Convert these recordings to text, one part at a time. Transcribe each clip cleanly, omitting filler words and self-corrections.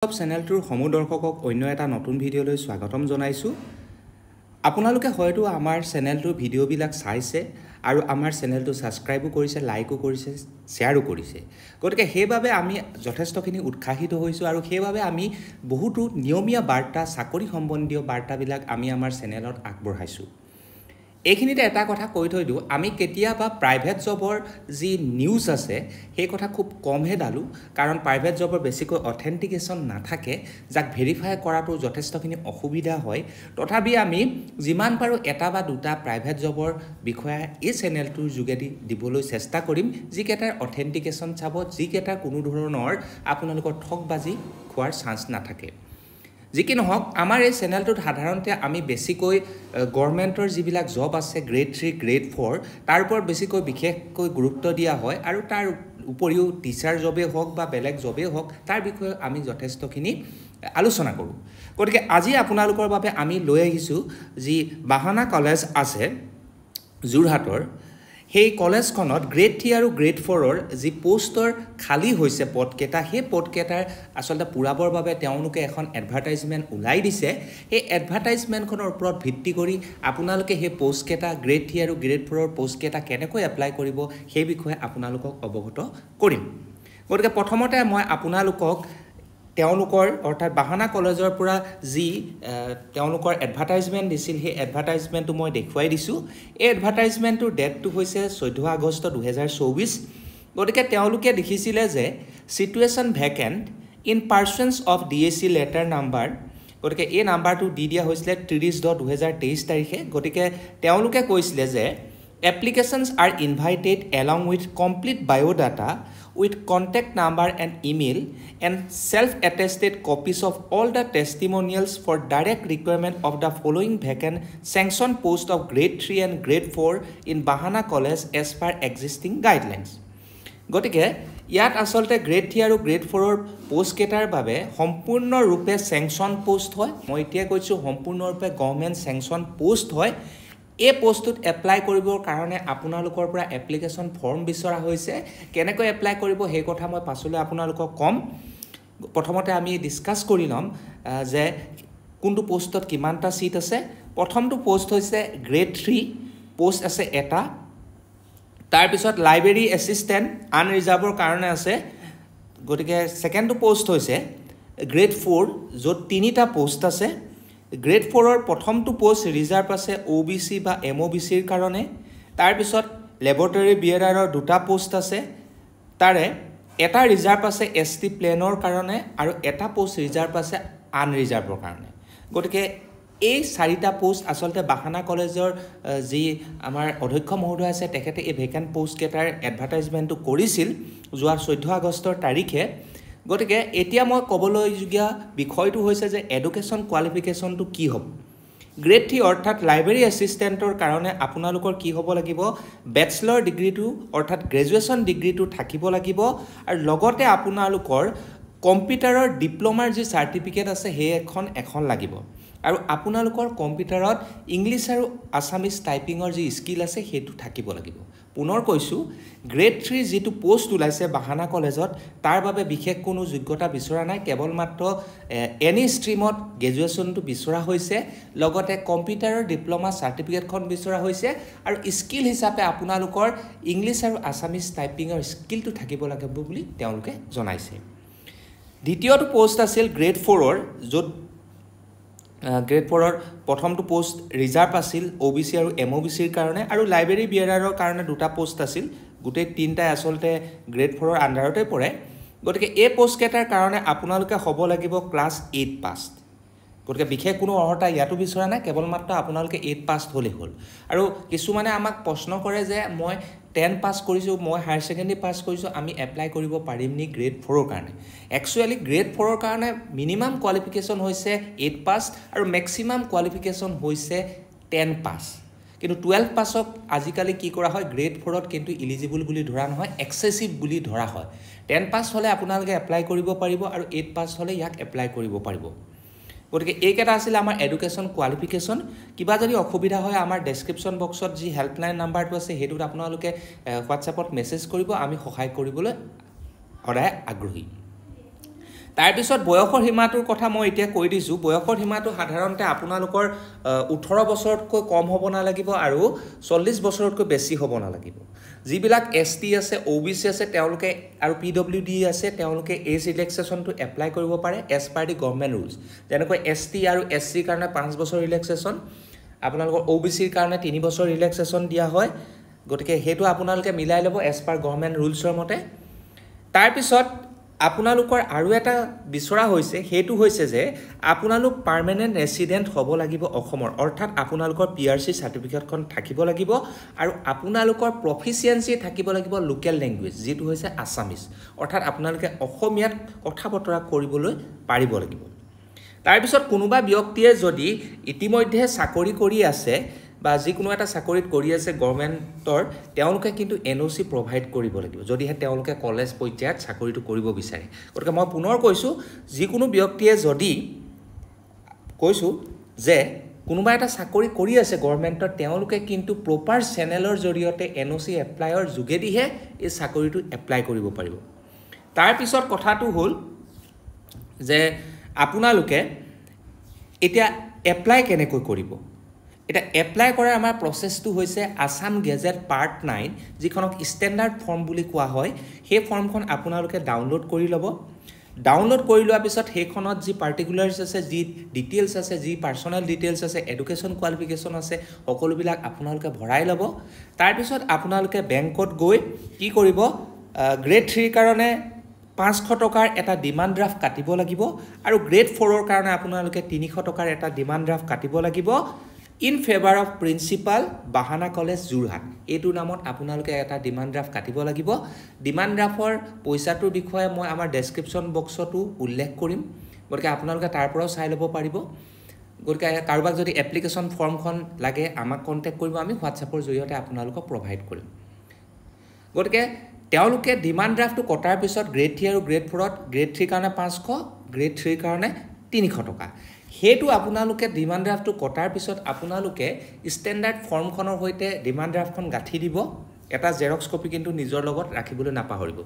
সব চেনেলটোৰ সমদৰ্শকক অন্য এটা নতুন ভিডিঅ'লৈ স্বাগতম জনাইছোঁ। আপোনালোকে হয়তো আমাৰ চেনেলটোৰ ভিডিঅ'বিলাক চাইছে আৰু আমাৰ চেনেলটো ছাবস্ক্ৰাইবো কৰিছে, লাইকো কৰিছে, শ্বেয়াৰো কৰিছে। গতিকে সেইবাবে আমি যথেষ্টখিনি উৎসাহিত হৈছোঁ আৰু সেইবাবে আমি বহুতো নিয়মীয়া বাৰ্তা, চাকৰি সম্বন্ধীয় বাৰ্তাবিলাক আমি আমাৰ চেনেলত আগবঢ়াইছোঁ। এইখিনিতে এটা কথা কৈ থৈ দিওঁ, আমি কেতিয়াবা প্ৰাইভেট জবৰ যি নিউজ আছে সেই কথা খুব কমহে ডালোঁ, কাৰণ প্ৰাইভেট জবৰ বেছিকৈ অথেণ্টিকেশ্যন নাথাকে, যাক ভেৰিফাই কৰাটো যথেষ্টখিনি অসুবিধা হয়। তথাপি আমি যিমান পাৰোঁ এটা বা দুটা প্ৰাইভেট জবৰ বিষয়ে এই চেনেলটোৰ যোগেদি দিবলৈ চেষ্টা কৰিম, যিকেইটাৰ অথেণ্টিকেশ্যন চাব, যিকেইটাৰ কোনো ধৰণৰ আপোনালোকৰ ঠগবাজি খোৱাৰ চান্স নাথাকে। যি কি নহওক, আমাৰ এই চেনেলটোত সাধাৰণতে আমি বেছিকৈ গভৰ্ণমেণ্টৰ যিবিলাক জব আছে গ্ৰেড 3, গ্ৰেড 4 তাৰ ওপৰত বেছিকৈ বিশেষকৈ গুৰুত্ব দিয়া হয় আৰু তাৰ উপৰিও টিচাৰ জবেই হওক বা বেলেগ জবেই হওক তাৰ বিষয়ে আমি যথেষ্টখিনি আলোচনা কৰোঁ। গতিকে আজি আপোনালোকৰ বাবে আমি লৈ আহিছোঁ যি বাহানা কলেজ আছে যোৰহাটৰ, সেই কলেজখনত গ্ৰেড 3 আৰু গ্ৰেড 4ৰ যি পোষ্টৰ খালী হৈছে পদকেইটা, সেই পদকেইটাৰ আচলতে পূৰাবৰ বাবে তেওঁলোকে এখন এডভাৰটাইজমেণ্ট ওলাই দিছে। সেই এডভাৰটাইজমেণ্টখনৰ ওপৰত ভিত্তি কৰি আপোনালোকে সেই পোষ্টকেইটা গ্ৰেড 3 আৰু গ্ৰেড 4ৰ পোষ্টকেইটা কেনেকৈ এপ্লাই কৰিব সেই বিষয়ে আপোনালোকক অৱগত কৰিম। গতিকে প্ৰথমতে মই আপোনালোকক তেওঁলোকৰ অৰ্থাৎ বাহানা কলেজৰ পৰা যি তেওঁলোকৰ এডভাৰটাইজমেণ্ট দিছিল সেই এডভাৰটাইজমেণ্টটো মই দেখুৱাই দিছোঁ। এই এডভাৰটাইজমেণ্টটোৰ ডেটটো হৈছে 14 আগষ্ট 2024। গতিকে তেওঁলোকে দেখিছিলে যে situation vacant in pursuance of DAC letter number, গতিকে এই নাম্বাৰটো দি দিয়া হৈছিলে 30/10/2023 তাৰিখে। গতিকে তেওঁলোকে কৈছিলে যে applications are invited along with complete biodata with contact number and email and self-attested copies of all the testimonials for direct requirement of the following vacant sanctioned post of grade 3 and grade 4 in Bahana College as per existing guidelines. গতিকে ইয়াত আচলতে grade 3 আৰু grade 4ৰ পোষ্টকেইটাৰ বাবে সম্পূৰ্ণৰূপে sanction post হয়। মই এতিয়া কৈছোঁ সম্পূৰ্ণৰূপে গভৰ্ণমেণ্ট চেংচন পোষ্ট হয়। এই পোষ্টটোত এপ্লাই কৰিবৰ কাৰণে আপোনালোকৰ পৰা এপ্লিকেশ্যন ফৰ্ম বিচৰা হৈছে। কেনেকৈ এপ্লাই কৰিব সেই কথা মই পাছলৈ আপোনালোকক ক'ম। প্ৰথমতে আমি ডিছকাছ কৰি ল'ম যে কোনটো পোষ্টত কিমানটা ছিট আছে। প্ৰথমটো পোষ্ট হৈছে গ্ৰেড 3 পোষ্ট আছে এটা। তাৰপিছত লাইব্ৰেৰী এছিষ্টেণ্ট আনৰিজাৰ্ভৰ কাৰণে আছে। গতিকে ছেকেণ্ডটো পোষ্ট হৈছে গ্ৰেড 4 য'ত 3টা পোষ্ট আছে। গ্ৰেড 4ৰ প্ৰথমটো পোষ্ট ৰিজাৰ্ভ আছে OBC বা MOBCৰ কাৰণে। তাৰপিছত লেবৰেটৰী বিয়েৰাৰৰ 2টা পোষ্ট আছে, তাৰে এটা ৰিজাৰ্ভ আছে ST প্লেনৰ কাৰণে আৰু এটা পোষ্ট ৰিজাৰ্ভ আছে আনৰিজাৰ্ভৰ কাৰণে। গতিকে এই 4টা পোষ্ট আচলতে বাহানা কলেজৰ যি আমাৰ অধ্যক্ষ মহোদয় আছে তেখেতে এই ভেকেণ্ট পোষ্টকেইটাৰ এডভাৰটাইজমেণ্টটো কৰিছিল যোৱা 14 আগষ্টৰ তাৰিখে। গতিকে এতিয়া মই ক'বলগীয়া বিষয়টো হৈছে যে এডুকেশ্যন কোৱালিফিকেশ্যনটো কি হ'ব। গ্ৰেড 3 অৰ্থাৎ লাইব্ৰেৰী এছিষ্টেণ্টৰ কাৰণে আপোনালোকৰ কি হ'ব লাগিব, বেচেলৰ ডিগ্ৰীটো অৰ্থাৎ গ্ৰেজুৱেশ্যন ডিগ্ৰীটো থাকিব লাগিব আৰু লগতে আপোনালোকৰ কম্পিউটাৰৰ ডিপ্ল'মাৰ যি চাৰ্টিফিকেট আছে সেই এখন লাগিব আৰু আপোনালোকৰ কম্পিউটাৰত ইংলিছ আৰু আছামিজ টাইপিঙৰ যি স্কিল আছে সেইটো থাকিব লাগিব। পুনৰ কৈছোঁ, গ্ৰেড 3 যিটো পোষ্ট ওলাইছে বাহানা কলেজত তাৰ বাবে বিশেষ কোনো যোগ্যতা বিচৰা নাই, কেৱল মাত্ৰ এনি ষ্ট্ৰীমত গ্ৰেজুৱেশ্যনটো বিচৰা হৈছে, লগতে কম্পিউটাৰৰ ডিপ্ল'মা চাৰ্টিফিকেটখন বিচৰা হৈছে আৰু স্কিল হিচাপে আপোনালোকৰ ইংলিছ আৰু আছামিজ টাইপিঙৰ স্কিলটো থাকিব লাগিব বুলি তেওঁলোকে জনাইছে। দ্বিতীয়টো পোষ্ট আছিল গ্ৰেড 4ৰ, য'ত গ্ৰেড 4ৰ প্ৰথমটো পোষ্ট ৰিজাৰ্ভ আছিল OBC আৰু MOBCৰ কাৰণে আৰু লাইব্ৰেৰী বিয়েৰাৰৰ কাৰণে 2টা পোষ্ট আছিল। গোটেই 3টাই আচলতে গ্ৰেড 4ৰ আণ্ডাৰতে পৰে। গতিকে এই পোষ্টকেইটাৰ কাৰণে আপোনালোকে হ'ব লাগিব ক্লাছ 8 পাছ। গতিকে বিশেষ কোনো অৰ্হতা ইয়াতো বিচৰা নাই, কেৱল মাত্ৰ আপোনালোকে 8 পাছ হ'লেই হ'ল। আৰু কিছুমানে আমাক প্ৰশ্ন কৰে যে মই 10 পাছ কৰিছোঁ, মই হায়াৰ ছেকেণ্ডেৰী পাছ কৰিছোঁ, আমি এপ্লাই কৰিব পাৰিম নি গ্ৰেড 4ৰ কাৰণে। একচুৱেলি গ্ৰেড 4ৰ কাৰণে মিনিমাম কোৱালিফিকেশ্যন হৈছে 8 পাছ আৰু মেক্সিমাম কোৱালিফিকেশ্যন হৈছে 10 পাছ। কিন্তু 12 পাছক আজিকালি কি কৰা হয়, গ্ৰেড 4ত কিন্তু ইলিজিবল বুলি ধৰা নহয়, এক্সেছিভ বুলি ধৰা হয়। 10 পাছ হ'লে আপোনালোকে এপ্লাই কৰিব পাৰিব আৰু 8 পাছ হ'লে ইয়াক এপ্লাই কৰিব পাৰিব। গতিকে এইকেইটা আছিল আমাৰ এডুকেশ্যন কোৱালিফিকেশ্যন। কিবা যদি অসুবিধা হয় আমাৰ ডেছক্ৰিপশ্যন বক্সত যি হেল্পলাইন নাম্বাৰটো আছে সেইটোত আপোনালোকে হোৱাটছএপত মেছেজ কৰিব, আমি সহায় কৰিবলৈ সদায় আগ্ৰহী। তাৰ পিছত বয়সৰ সীমাটোৰ কথা মই এতিয়া কৈ দিছোঁ বয়সৰ সীমাটো সাধাৰণতে আপোনালোকৰ 18 বছৰতকৈ কম হ'ব নালাগিব আৰু 40 বছৰতকৈ বেছি হ'ব নালাগিব যিবিলাক ST আছে OBC আছে তেওঁলোকে আৰু PWD আছে তেওঁলোকে এজ ৰিলেক্সেশ্যনটো এপ্লাই কৰিব পাৰে as per the government rules যেনেকৈ ST আৰু SC ৰ কাৰণে 5 বছৰ ৰিলেক্সেশ্যন আপোনালোকৰ OBC ৰ কাৰণে 3 বছৰ ৰিলেক্সেশ্যন দিয়া হয় গতিকে হেতু আপোনালোকে মিলাই ল'ব এজ পাৰ গভৰ্ণমেণ্ট ৰুলছৰ মতে তাৰ পিছত আপোনালোকৰ আৰু এটা বিচৰা হৈছে হেতু হৈছে যে আপোনালোক পাৰ্মানেন্ট ৰেসিডেন্ট হ'ব লাগিব অসমৰ অৰ্থাৎ আপোনালোকৰ PRC সাৰ্টিফিকেটখন থাকিব লাগিব আৰু আপোনালোকৰ প্ৰফিচিয়েন্সি থাকিব লাগিব লোকেল ল্যাঙ্গুৱেজ যেটো হৈছে আসামিজ অৰ্থাৎ আপোনালোকে অসমীয়াত কথা বতৰা কৰিবলৈ পাৰিব লাগিব তাৰ পিছত কোনোবা ব্যক্তিয়ে যদি ইতিমধ্যে চাকৰি কৰি আছে বা যিকোনো এটা চাকৰিত কৰি আছে গভৰ্ণমেণ্টৰ তেওঁলোকে কিন্তু NOC প্ৰভাইড কৰিব লাগিব যদিহে তেওঁলোকে কলেজ পৰ্যায়ত চাকৰিটো কৰিব বিচাৰে গতিকে মই পুনৰ কৈছো যিকোনো ব্যক্তিয়ে যদি কৈছো যে কোনোবা এটা চাকৰি কৰি আছে গভৰ্ণমেণ্টৰ তেওঁলোকে কিন্তু প্ৰপাৰ চেনেলৰ জৰিয়তে NOC এপ্লাইৰ যোগেদিহে এই চাকৰিটো এপ্লাই কৰিব পাৰিব তাৰ পিছত কথাটো হ'ল যে আপোনালোকে এতিয়া এপ্লাই কেনেকৈ কৰিব এটা এপ্লাই কৰাৰ আমাৰ প্ৰসেসটো হৈছে আসাম গেজেট পাৰ্ট 9 যিখনক ষ্টেণ্ডাৰ্ড ফৰ্ম বুলি কোৱা হয় সেই ফৰ্মখন আপোনালোকে ডাউনলোড কৰি ল'ব ডাউনলোড কৰি লোৱাৰ পিছত সেইখনত যি পাৰ্টিকুলাৰছ আছে যি ডিটেইলছ আছে যি পাৰ্সোনাল ডিটেইলছ আছে এডুকেশ্যন কোৱালিফিকেশ্যন আছে সকলোবিলাক আপোনালোকে ভৰাই ল'ব তাৰ পিছত আপোনালোকে বেংকত গৈ কি কৰিব গ্ৰেড 3 ৰ কাৰণে 500 টকাৰ এটা ডিমান্ড ড্ৰাফট কাটিব লাগিব আৰু গ্ৰেড 4 ৰ কাৰণে আপোনালোকে 300 টকাৰ এটা ডিমান্ড ড্ৰাফট কাটিব লাগিব in favor of principal Bahana College Jorhat এটো নামত আপোনালোকে এটা ডিমান্ড ড্ৰাফট কাটিব লাগিব ডিমান্ড ড্ৰাফটৰ পইচাটোৰ বিষয়ে মই আমাৰ ডেসক্ৰিপচন বক্সটো উল্লেখ কৰিম গতিকে আপোনালোকে তাৰ পৰাও চাই ল'ব পাৰিব গতিকে কাৰোবাক যদি এপ্লিকেশন ফৰ্মখন লাগে আমাক কন্টাক্ট কৰিব আমি WhatsAppৰ জৰিয়তে আপোনালোকক প্ৰভাইড কৰিম গতিকে তেওঁলোকে ডিমান্ড ড্ৰাফটটো কটাৰ পিছত গ্ৰেড 3 আৰু গ্ৰেড 4ত গ্ৰেড 3 কাৰণে 500 গ্ৰেড 3 কাৰণে 300 টকা হেতু আপোনালোকে ডিমান্ড ড্ৰাফটটো কটাৰ পিছত আপোনালোকে ষ্টেণ্ডাৰ্ড ফৰ্মখনৰ হৈতে ডিমান্ড ড্ৰাফটখন গাঠি দিব এটা জেৰক্স কপি কিন্তু নিজৰ লগত ৰাখিবলৈ নাপাহৰিব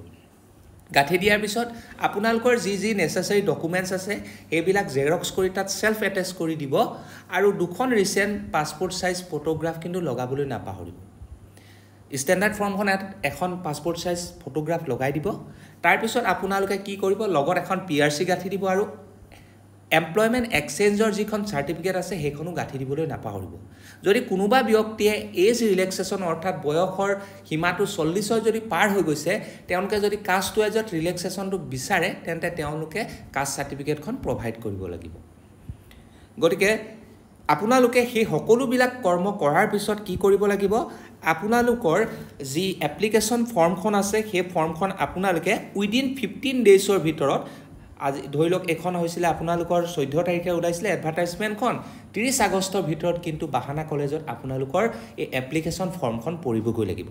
গাঠি দিয়াৰ পিছত আপোনালোকৰ যি নেসেসাৰী ডকুমেন্টছ আছে এইবিলাক জেৰক্স কৰি তাত সেলফ এটেচ কৰি দিব আৰু দুখন ৰিসেন্ট পাসপোৰ্ট সাইজ ফটোগ্ৰাফ কিন্তু লগাবলৈ নাপাহৰিব ষ্টেণ্ডাৰ্ড ফৰ্মখনত এখন পাসপোৰ্ট সাইজ ফটোগ্ৰাফ লগাই দিব তাৰ পিছত আপোনালোকে কি কৰিব লগত এখন PRC গাঠি দিব আৰু এমপ্লয়মেন্ট এক্সচেঞ্জৰ যিখন সাৰ্টিফিকেট আছে হেখনো গাঠি দিবলৈ নাপাহৰিব যদি কোনোবা ব্যক্তিয়ে এজ ৰিলেক্সেশ্যন অৰ্থাৎ বয়সৰ সীমাটো 40 যদি পাৰ হৈ গৈছে তেওঁলোকে যদি কাষ্ট ৱাইজত ৰিলেক্সেশ্যনটো বিচাৰে তেন্তে তেওঁলোকে কাষ্ট সাৰ্টিফিকেটখন প্ৰভাইড কৰিব লাগিব গতিকে আপোনালোকে সেই সকলোবিলাক কৰ্ম কৰাৰ পিছত কি কৰিব লাগিব আপোনালোকৰ যি এপ্লিকেশন ফৰ্মখন আছে সেই ফৰ্মখন আপোনালোকে উইদিন 15 ডেজৰ ভিতৰত আজি ধৰি লওক এখন হৈছিল আপোনালোকৰ 14 তাৰিখে ওলাইছিল এডভাৰটাইজমেন্টখন 30 আগষ্টৰ ভিতৰত কিন্তু বাহানা কলেজত আপোনালোকৰ এই এপ্লিকেশন ফৰ্মখন পৰিবগৈ লাগিব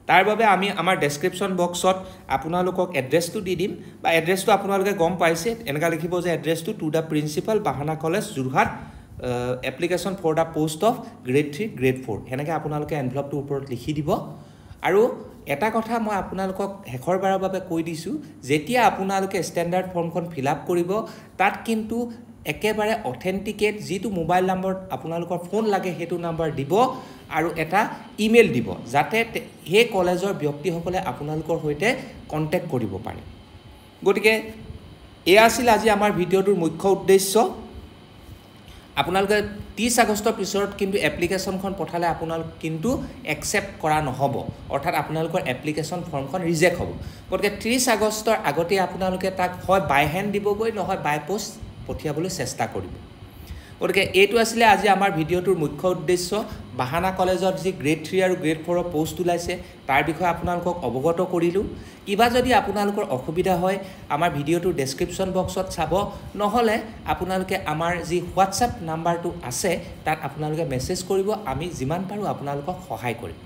তাৰ বাবে আমি আমাৰ ডেসক্ৰিপচন বক্সত আপোনালোকক এড্ৰেছটো দি দিম বা এড্ৰেছটো আপোনালোকে গম পাইছে এনেকা লিখিব যে এড্ৰেছটো টু দা প্ৰিন্সিপাল বাহানা college Jorhat application for the post of grade 3 grade 4 হেনেকে আপোনালোকে এনভেলপটো ওপৰত লিখি দিব আৰু এটা কথা মই আপোনালোকক হেকৰ বাৰৰ বাবে কৈ দিছো যেতিয়া আপোনালোকে ষ্টেণ্ডাৰ্ড ফৰ্মখন ফিল আপ কৰিব তাত কিন্তু একেবাৰে অথেন্টিকেট যেটো মোবাইল নম্বৰ আপোনালোকৰ ফোন লাগে হেতু নম্বৰ দিব আৰু এটা ইমেইল দিব যাতে হে কলেজৰ ব্যক্তিসকলে আপোনালোকৰ হৈতে কন্টাক্ট কৰিব পাৰে গতিকে এয়া আছিল আজি আমাৰ ভিডিওটোৰ মুখ্য উদ্দেশ্য আপোনালোকে 30 আগষ্টৰ পিছত কিন্তু এপ্লিকেশনখন পঠালে আপোনালোক কিন্তু একচেপ্ট কৰা নহব অৰ্থাৎ আপোনালোকৰ এপ্লিকেশন ফৰ্মখন ৰিজেক্ট হ'ব গতিকে 30 আগষ্টৰ আগতে আপোনালোকে তাক হয় বাই হ্যান্ড দিবগৈ নহয় বাই পোষ্ট পঠিয়াবলৈ চেষ্টা কৰিব গতিকে এইটো আছিল আজি আমাৰ ভিডিওটোৰ মুখ্য উদ্দেশ্য বাহানা কলেজত যি গ্ৰেড 3 আৰু গ্ৰেড 4 ৰ পোষ্ট ওলাইছে তাৰ বিষয়ে আপোনালোকক অৱগত কৰিলো কিবা যদি আপোনালোকৰ অসুবিধা হয় আমাৰ ভিডিওটোৰ ডেসক্ৰিপচন বক্সত চাব নহলে আপোনালোকে আমাৰ যি WhatsApp নাম্বাৰটো আছে তাত আপোনালোকে মেছেজ কৰিব আমি যিমান পাৰো আপোনালোকক সহায় কৰিম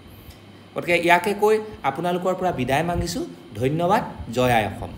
গতিকে ইয়াকে কৈ আপোনালোকৰ পৰা বিদায় মাগিছো ধন্যবাদ জয় আই অসম